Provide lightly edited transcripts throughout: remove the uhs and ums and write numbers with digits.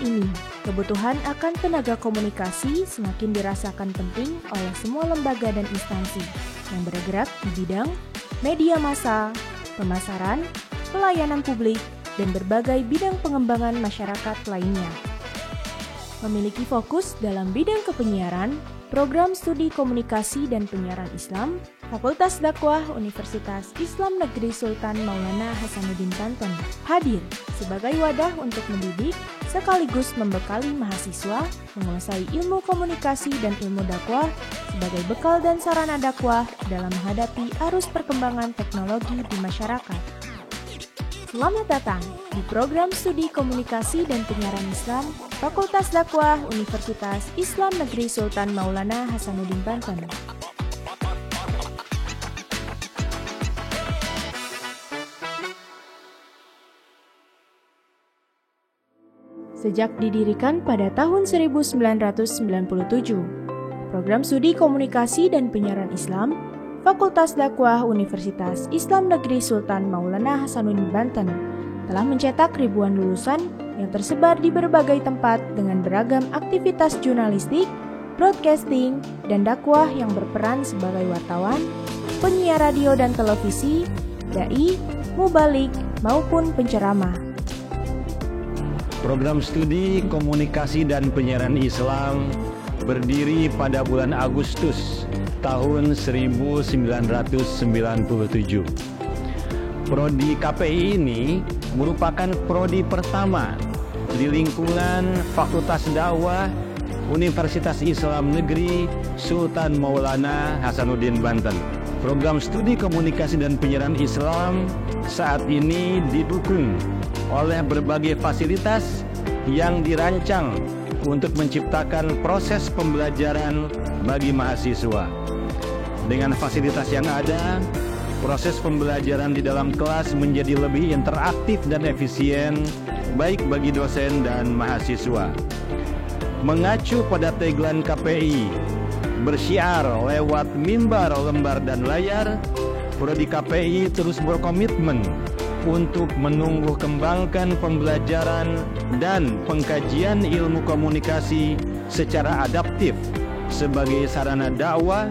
ini, kebutuhan akan tenaga komunikasi semakin dirasakan penting oleh semua lembaga dan instansi yang bergerak di bidang media massa, pemasaran, pelayanan publik, dan berbagai bidang pengembangan masyarakat lainnya. Memiliki fokus dalam bidang kepenyiaran, program studi komunikasi dan penyiaran Islam, Fakultas Dakwah Universitas Islam Negeri Sultan Maulana Hasanuddin Banten hadir sebagai wadah untuk mendidik sekaligus membekali mahasiswa menguasai ilmu komunikasi dan ilmu dakwah sebagai bekal dan sarana dakwah dalam menghadapi arus perkembangan teknologi di masyarakat. Selamat datang di program studi komunikasi dan penyiaran Islam Fakultas Dakwah Universitas Islam Negeri Sultan Maulana Hasanuddin Banten. Sejak didirikan pada tahun 1997, program studi komunikasi dan penyiaran Islam Fakultas Dakwah Universitas Islam Negeri Sultan Maulana Hasanuddin Banten telah mencetak ribuan lulusan yang tersebar di berbagai tempat dengan beragam aktivitas jurnalistik, broadcasting, dan dakwah yang berperan sebagai wartawan, penyiar radio dan televisi, dai, mubalik, maupun penceramah. Program studi komunikasi dan penyiaran Islam berdiri pada bulan Agustus tahun 1997. Prodi KPI ini merupakan prodi pertama di lingkungan Fakultas Dakwah Universitas Islam Negeri Sultan Maulana Hasanuddin Banten. Program studi komunikasi dan penyiaran Islam saat ini didukung oleh berbagai fasilitas yang dirancang untuk menciptakan proses pembelajaran bagi mahasiswa. Dengan fasilitas yang ada, proses pembelajaran di dalam kelas menjadi lebih interaktif dan efisien, baik bagi dosen dan mahasiswa. Mengacu pada tagline KPI, bersyiar lewat mimbar, lembar, dan layar, Prodi KPI terus berkomitmen untuk menumbuh kembangkan pembelajaran dan pengkajian ilmu komunikasi secara adaptif sebagai sarana dakwah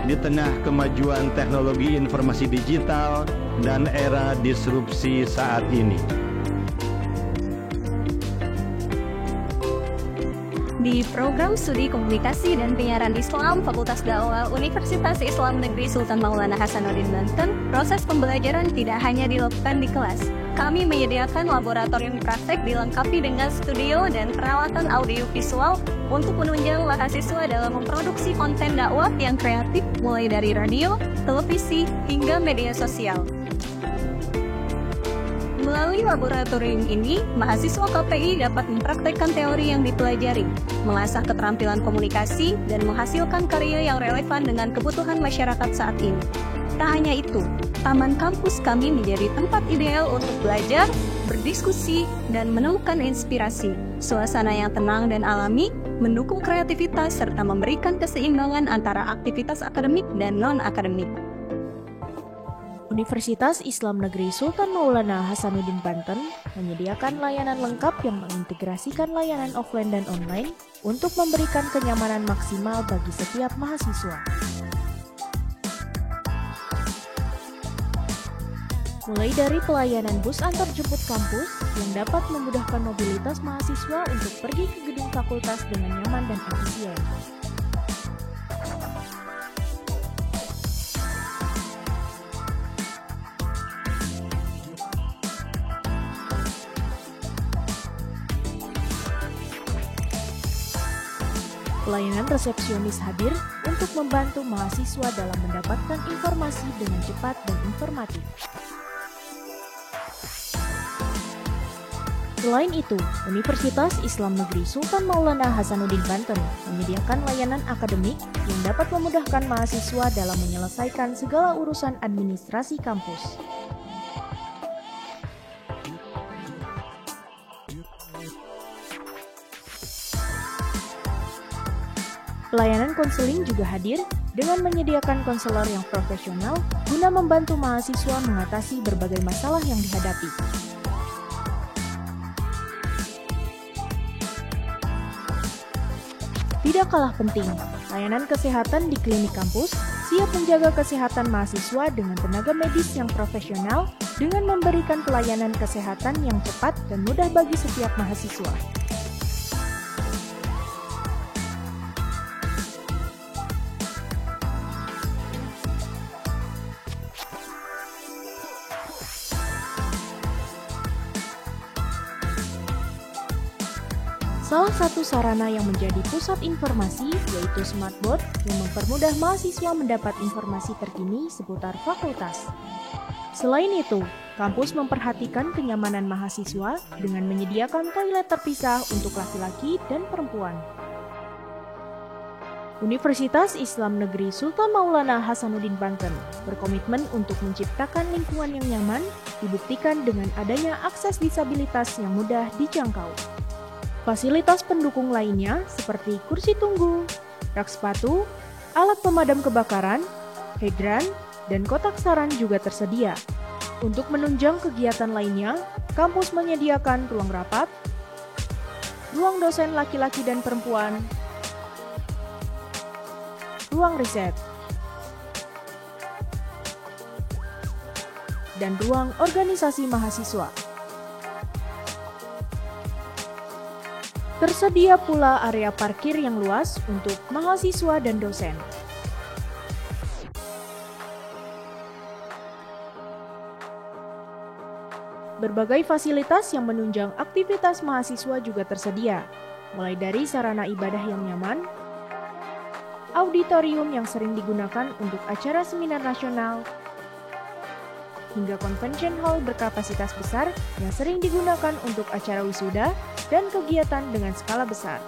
di tengah kemajuan teknologi informasi digital dan era disrupsi saat ini. Di program studi komunikasi dan penyiaran Islam Fakultas Dakwah Universitas Islam Negeri Sultan Maulana Hasanuddin Banten, proses pembelajaran tidak hanya dilakukan di kelas. Kami menyediakan laboratorium praktek dilengkapi dengan studio dan peralatan audiovisual untuk menunjang mahasiswa dalam memproduksi konten dakwah yang kreatif mulai dari radio, televisi, hingga media sosial. Melalui laboratorium ini, mahasiswa KPI dapat mempraktekkan teori yang dipelajari, mengasah keterampilan komunikasi, dan menghasilkan karya yang relevan dengan kebutuhan masyarakat saat ini. Tak hanya itu, taman kampus kami menjadi tempat ideal untuk belajar, berdiskusi, dan menemukan inspirasi. Suasana yang tenang dan alami, mendukung kreativitas, serta memberikan keseimbangan antara aktivitas akademik dan non-akademik. Universitas Islam Negeri Sultan Maulana Hasanuddin Banten menyediakan layanan lengkap yang mengintegrasikan layanan offline dan online untuk memberikan kenyamanan maksimal bagi setiap mahasiswa. Mulai dari pelayanan bus antar jemput kampus yang dapat memudahkan mobilitas mahasiswa untuk pergi ke gedung fakultas dengan nyaman dan efisien. Pelayanan resepsionis hadir untuk membantu mahasiswa dalam mendapatkan informasi dengan cepat dan informatif. Selain itu, Universitas Islam Negeri Sultan Maulana Hasanuddin Banten menyediakan layanan akademik yang dapat memudahkan mahasiswa dalam menyelesaikan segala urusan administrasi kampus. Pelayanan konseling juga hadir dengan menyediakan konselor yang profesional guna membantu mahasiswa mengatasi berbagai masalah yang dihadapi. Tidak kalah penting, layanan kesehatan di klinik kampus siap menjaga kesehatan mahasiswa dengan tenaga medis yang profesional dengan memberikan pelayanan kesehatan yang cepat dan mudah bagi setiap mahasiswa. Salah satu sarana yang menjadi pusat informasi yaitu smartboard yang mempermudah mahasiswa mendapat informasi terkini seputar fakultas. Selain itu, kampus memperhatikan kenyamanan mahasiswa dengan menyediakan toilet terpisah untuk laki-laki dan perempuan. Universitas Islam Negeri Sultan Maulana Hasanuddin Banten berkomitmen untuk menciptakan lingkungan yang nyaman, dibuktikan dengan adanya akses disabilitas yang mudah dijangkau. Fasilitas pendukung lainnya seperti kursi tunggu, rak sepatu, alat pemadam kebakaran, hidran, dan kotak saran juga tersedia. Untuk menunjang kegiatan lainnya, kampus menyediakan ruang rapat, ruang dosen laki-laki dan perempuan, ruang riset, dan ruang organisasi mahasiswa. Tersedia pula area parkir yang luas untuk mahasiswa dan dosen. Berbagai fasilitas yang menunjang aktivitas mahasiswa juga tersedia, mulai dari sarana ibadah yang nyaman, auditorium yang sering digunakan untuk acara seminar nasional, hingga convention hall berkapasitas besar yang sering digunakan untuk acara wisuda dan kegiatan dengan skala besar.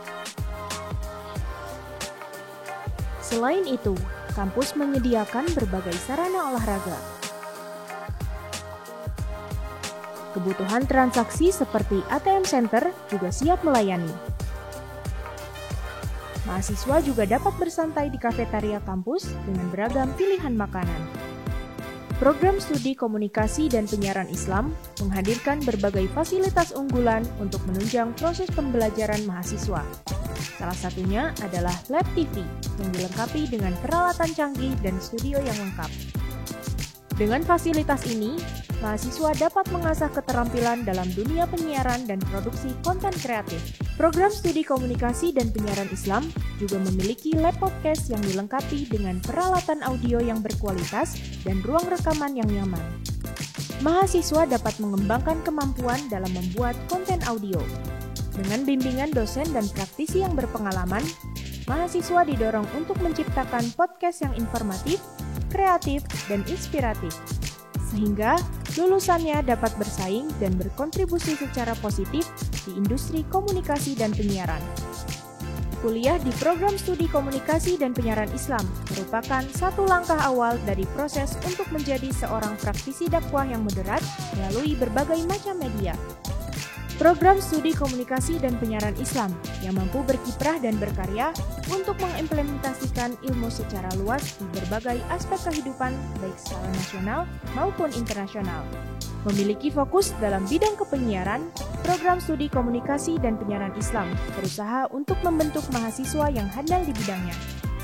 Selain itu, kampus menyediakan berbagai sarana olahraga. Kebutuhan transaksi seperti ATM Center juga siap melayani. Mahasiswa juga dapat bersantai di kafetaria kampus dengan beragam pilihan makanan. Program Studi Komunikasi dan Penyiaran Islam menghadirkan berbagai fasilitas unggulan untuk menunjang proses pembelajaran mahasiswa. Salah satunya adalah Lab TV yang dilengkapi dengan peralatan canggih dan studio yang lengkap. Dengan fasilitas ini, mahasiswa dapat mengasah keterampilan dalam dunia penyiaran dan produksi konten kreatif. Program Studi Komunikasi dan Penyiaran Islam juga memiliki lab podcast yang dilengkapi dengan peralatan audio yang berkualitas dan ruang rekaman yang nyaman. Mahasiswa dapat mengembangkan kemampuan dalam membuat konten audio. Dengan bimbingan dosen dan praktisi yang berpengalaman, mahasiswa didorong untuk menciptakan podcast yang informatif, kreatif, dan inspiratif, sehingga lulusannya dapat bersaing dan berkontribusi secara positif di industri komunikasi dan penyiaran. Kuliah di Program Studi Komunikasi dan Penyiaran Islam merupakan satu langkah awal dari proses untuk menjadi seorang praktisi dakwah yang moderat melalui berbagai macam media. Program Studi Komunikasi dan Penyiaran Islam yang mampu berkiprah dan berkarya untuk mengimplementasikan ilmu secara luas di berbagai aspek kehidupan baik secara nasional maupun internasional. Memiliki fokus dalam bidang kepenyiaran, Program Studi Komunikasi dan Penyiaran Islam berusaha untuk membentuk mahasiswa yang handal di bidangnya,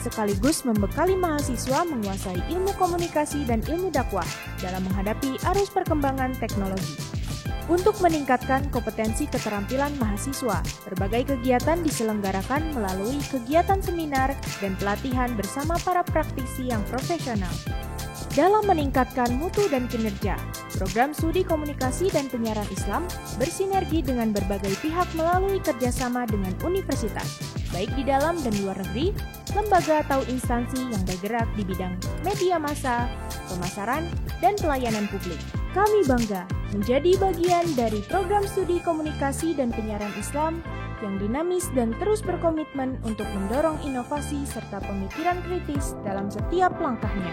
sekaligus membekali mahasiswa menguasai ilmu komunikasi dan ilmu dakwah dalam menghadapi arus perkembangan teknologi. Untuk meningkatkan kompetensi keterampilan mahasiswa, berbagai kegiatan diselenggarakan melalui kegiatan seminar dan pelatihan bersama para praktisi yang profesional. Dalam meningkatkan mutu dan kinerja, Program Studi Komunikasi dan Penyiaran Islam bersinergi dengan berbagai pihak melalui kerjasama dengan universitas, baik di dalam dan luar negeri, lembaga atau instansi yang bergerak di bidang media massa, pemasaran, dan pelayanan publik. Kami bangga menjadi bagian dari Program Studi Komunikasi dan Penyiaran Islam yang dinamis dan terus berkomitmen untuk mendorong inovasi serta pemikiran kritis dalam setiap langkahnya.